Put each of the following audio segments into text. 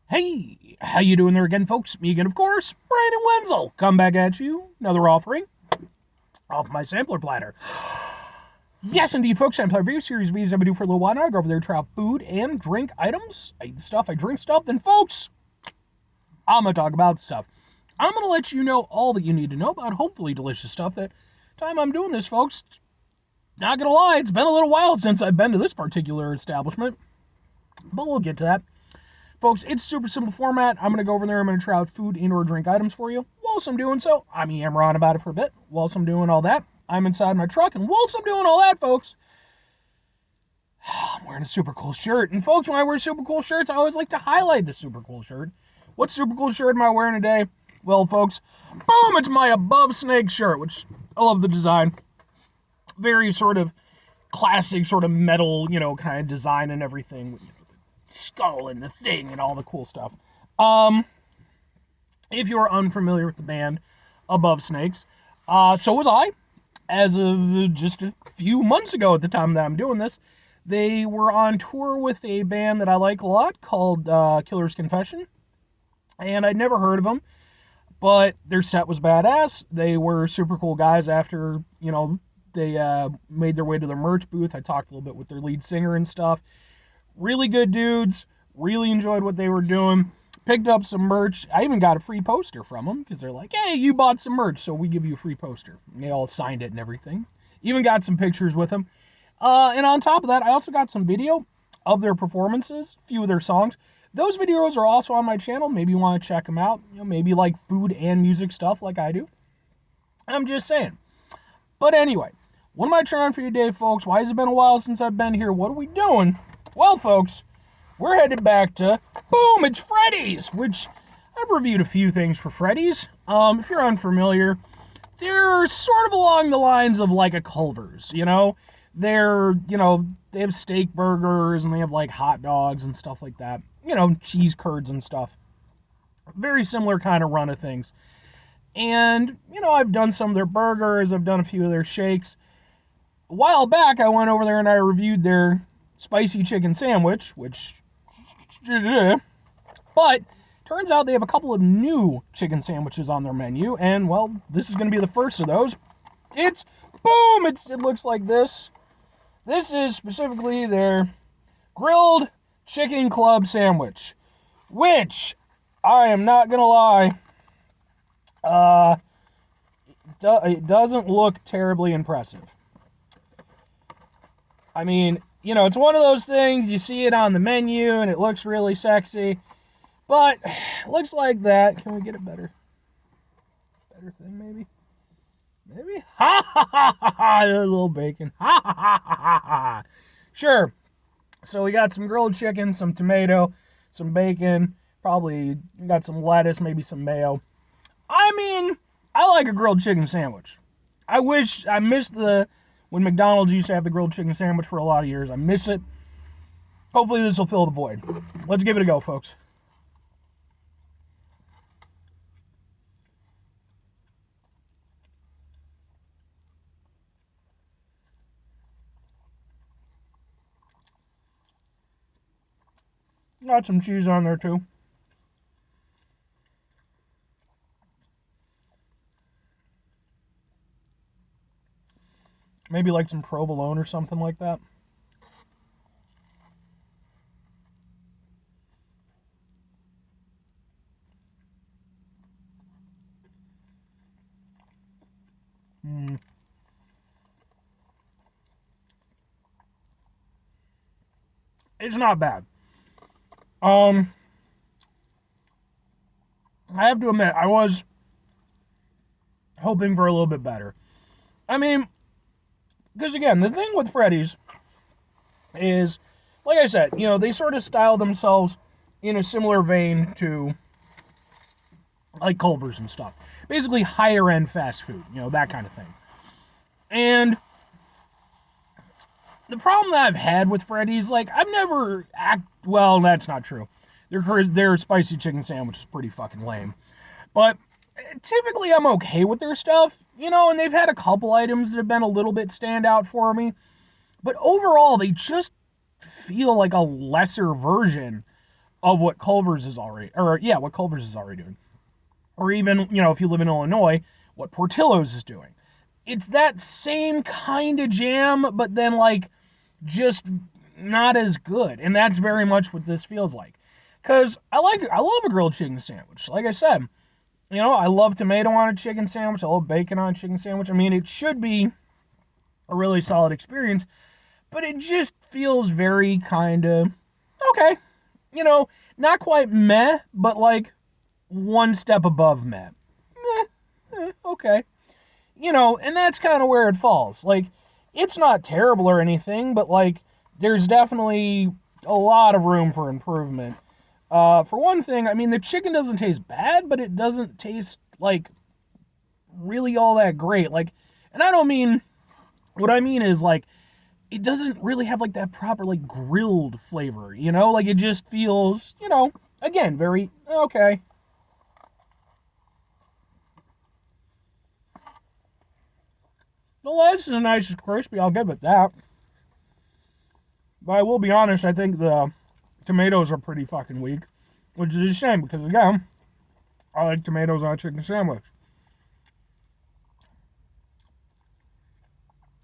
Hey, how you doing there again, folks? Me again, of course, Brandon Wenzel. Come back at you, another offering off my sampler platter. Yes, indeed, folks, sampler review series videos I've been doing for a little while now. I go over there, try out food and drink items. I eat stuff, I drink stuff. Then, folks, I'm gonna talk about stuff. I'm gonna let you know all that you need to know about hopefully delicious stuff. That time I'm doing this, folks, not gonna lie, it's been a little while since I've been to this particular establishment, but we'll get to that. Folks, it's super simple format. I'm going to go over there. I'm going to try out food and or drink items for you. Whilst I'm doing so, I'm yammering on about it for a bit. Whilst I'm doing all that, I'm inside my truck. And whilst I'm doing all that, folks, I'm wearing a super cool shirt. And folks, when I wear super cool shirts, I always like to highlight the super cool shirt. What super cool shirt am I wearing today? Well, folks, boom, it's my Above Snake shirt, which I love the design. Very sort of classic sort of metal, kind of design and everything. Skull and the thing and all the cool stuff. If you're unfamiliar with the band Above Snakes, so was I. As of just a few months ago at the time that I'm doing this, they were on tour with a band that I like a lot called Killer's Confession. And I'd never heard of them, but their set was badass. They were super cool guys after, they made their way to their merch booth. I talked a little bit with their lead singer and stuff. Really good dudes. Really enjoyed what they were doing. Picked up some merch. I even got a free poster from them because they're like, hey, you bought some merch, so we give you a free poster. And they all signed it and everything. Even got some pictures with them. And on top of that, I also got some video of their performances, a few of their songs. Those videos are also on my channel. Maybe you want to check them out. Maybe like food and music stuff like I do. I'm just saying. But anyway, what am I trying for you today, folks? Why has it been a while since I've been here? What are we doing? Well, folks, we're headed back to, boom, it's Freddy's, which I've reviewed a few things for Freddy's. If you're unfamiliar, they're sort of along the lines of like a Culver's, They're, they have steak burgers and they have like hot dogs and stuff like that. Cheese curds and stuff. Very similar kind of run of things. And, I've done some of their burgers, I've done a few of their shakes. A while back, I went over there and I reviewed their spicy chicken sandwich, but turns out they have a couple of new chicken sandwiches on their menu, and well, this is going to be the first of those. It's, boom, it looks like this. This is specifically their grilled chicken club sandwich, which, I am not going to lie, it doesn't look terribly impressive. I mean, it's one of those things, you see it on the menu, and it looks really sexy, but it looks like that. Can we get a better thing, maybe? Maybe? Ha ha ha ha ha, a little bacon. Ha ha ha ha ha. Sure. So we got some grilled chicken, some tomato, some bacon, probably got some lettuce, maybe some mayo. I mean, I like a grilled chicken sandwich. I missed when McDonald's used to have the grilled chicken sandwich for a lot of years. I miss it. Hopefully this will fill the void. Let's give it a go, folks. Got some cheese on there too. Maybe like some provolone or something like that. It's not bad. I have to admit, I was hoping for a little bit better. I mean, because again, the thing with Freddy's is, like I said, they sort of style themselves in a similar vein to like Culver's and stuff. Basically higher end fast food, that kind of thing. And the problem that I've had with Freddy's, like, I've never well, that's not true. Their spicy chicken sandwich is pretty fucking lame. But typically I'm okay with their stuff, and they've had a couple items that have been a little bit standout for me. But overall, they just feel like a lesser version of what Culver's is already, what Culver's is already doing. Or even, if you live in Illinois, what Portillo's is doing. It's that same kind of jam, but then, like, just not as good. And that's very much what this feels like. Because I love a grilled chicken sandwich. Like I said, I love tomato on a chicken sandwich. I love bacon on a chicken sandwich. I mean, it should be a really solid experience, but it just feels very kind of okay. Not quite meh, but like one step above meh. Okay. And that's kind of where it falls. Like, it's not terrible or anything, but like, there's definitely a lot of room for improvement. For one thing, I mean, the chicken doesn't taste bad, but it doesn't taste like really all that great. Like, and I don't mean, what I mean is like, it doesn't really have like that proper like grilled flavor, like it just feels, again, very okay. The lettuce is nice and crispy, I'll give it that. But I will be honest, I think the tomatoes are pretty fucking weak, which is a shame because, again, I like tomatoes on a chicken sandwich.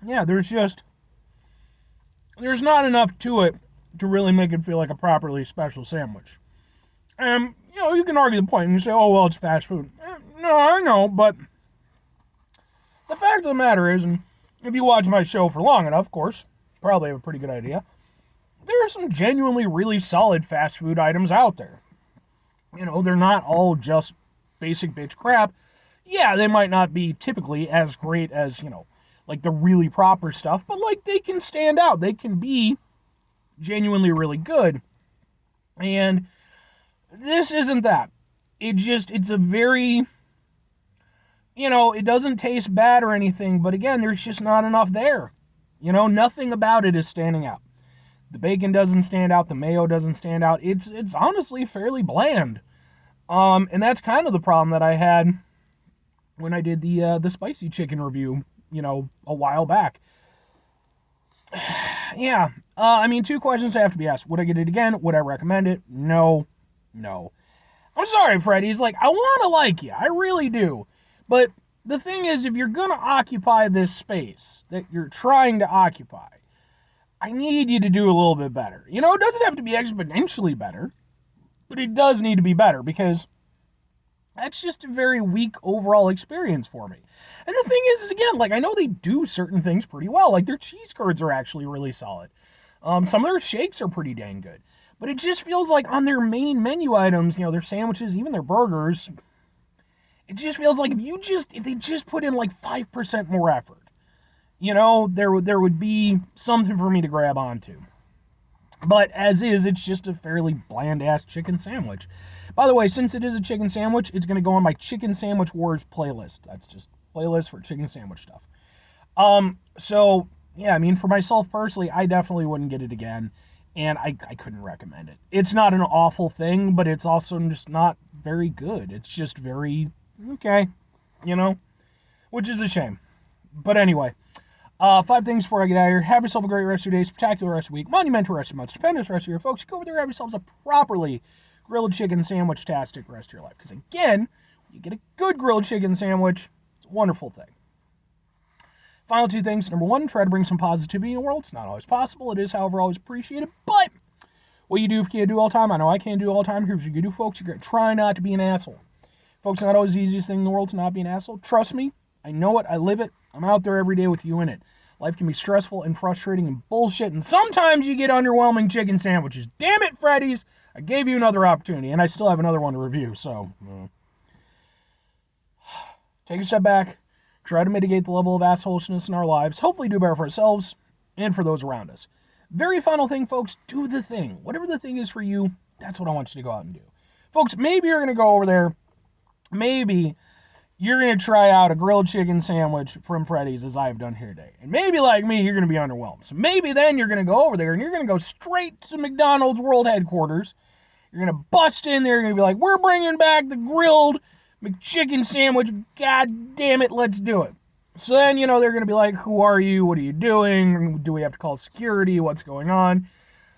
Yeah, there's not enough to it to really make it feel like a properly special sandwich. And, you can argue the point and you say, oh, well, it's fast food. No, I know, but the fact of the matter is, and if you watch my show for long enough, of course, probably have a pretty good idea, there are some genuinely really solid fast food items out there. They're not all just basic bitch crap. Yeah, they might not be typically as great as, like the really proper stuff, but like they can stand out. They can be genuinely really good. And this isn't that. It's a very, it doesn't taste bad or anything, but again, there's just not enough there. Nothing about it is standing out. The bacon doesn't stand out. The mayo doesn't stand out. It's honestly fairly bland. And that's kind of the problem that I had when I did the spicy chicken review, a while back. Yeah. I mean, two questions have to be asked. Would I get it again? Would I recommend it? No. I'm sorry, Freddy. He's like, I want to like you. I really do. But the thing is, if you're going to occupy this space that you're trying to occupy, I need you to do a little bit better. It doesn't have to be exponentially better, but it does need to be better because that's just a very weak overall experience for me. And the thing is again, like, I know they do certain things pretty well. Like, their cheese curds are actually really solid. Some of their shakes are pretty dang good. But it just feels like on their main menu items, their sandwiches, even their burgers, it just feels like if they just put in like 5% more effort, there would be something for me to grab onto. But as is, it's just a fairly bland-ass chicken sandwich. By the way, since it is a chicken sandwich, it's going to go on my Chicken Sandwich Wars playlist. That's just playlist for chicken sandwich stuff. So, yeah, I mean, for myself personally, I definitely wouldn't get it again. And I couldn't recommend it. It's not an awful thing, but it's also just not very good. It's just very, okay, which is a shame. But anyway, 5 things before I get out of here. Have yourself a great rest of your day, spectacular rest of the week, monumental rest of the month, stupendous rest of your folks. Go over there and have yourselves a properly grilled chicken sandwich-tastic rest of your life. Because again, you get a good grilled chicken sandwich, it's a wonderful thing. Final 2 things. Number 1, try to bring some positivity in the world. It's not always possible. It is, however, always appreciated. But what you do if you can't do all the time, I know I can't do all the time. Here's what you do, folks. You're going to try not to be an asshole. Folks, not always the easiest thing in the world to not be an asshole. Trust me. I know it. I live it. I'm out there every day with you in it. Life can be stressful and frustrating and bullshit. And sometimes you get underwhelming chicken sandwiches. Damn it, Freddy's. I gave you another opportunity. And I still have another one to review. So, take a step back. Try to mitigate the level of assholishness in our lives. Hopefully do better for ourselves and for those around us. Very final thing, folks. Do the thing. Whatever the thing is for you, that's what I want you to go out and do. Folks, maybe you're going to go over there. Maybe you're going to try out a grilled chicken sandwich from Freddy's as I've done here today. And maybe, like me, you're going to be underwhelmed. So maybe then you're going to go over there and you're going to go straight to McDonald's World Headquarters. You're going to bust in there. You're going to be like, we're bringing back the grilled McChicken sandwich, god damn it, let's do it. So then, they're going to be like, who are you? What are you doing? Do we have to call security? What's going on?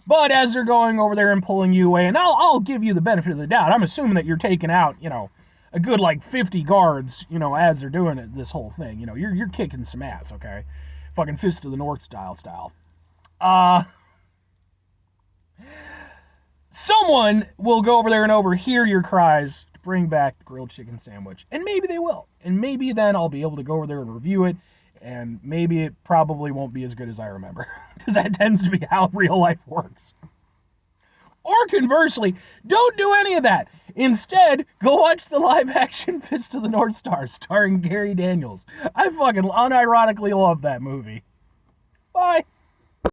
But as they're going over there and pulling you away, and I'll give you the benefit of the doubt. I'm assuming that you're taking out, a good like 50 guards, as they're doing it, this whole thing. You're kicking some ass, okay? Fucking Fist of the North style. Someone will go over there and overhear your cries to bring back the grilled chicken sandwich. And maybe they will. And maybe then I'll be able to go over there and review it. And maybe it probably won't be as good as I remember. Because that tends to be how real life works. Or conversely, don't do any of that. Instead, go watch the live-action Fist of the North Star starring Gary Daniels. I fucking unironically love that movie. Bye.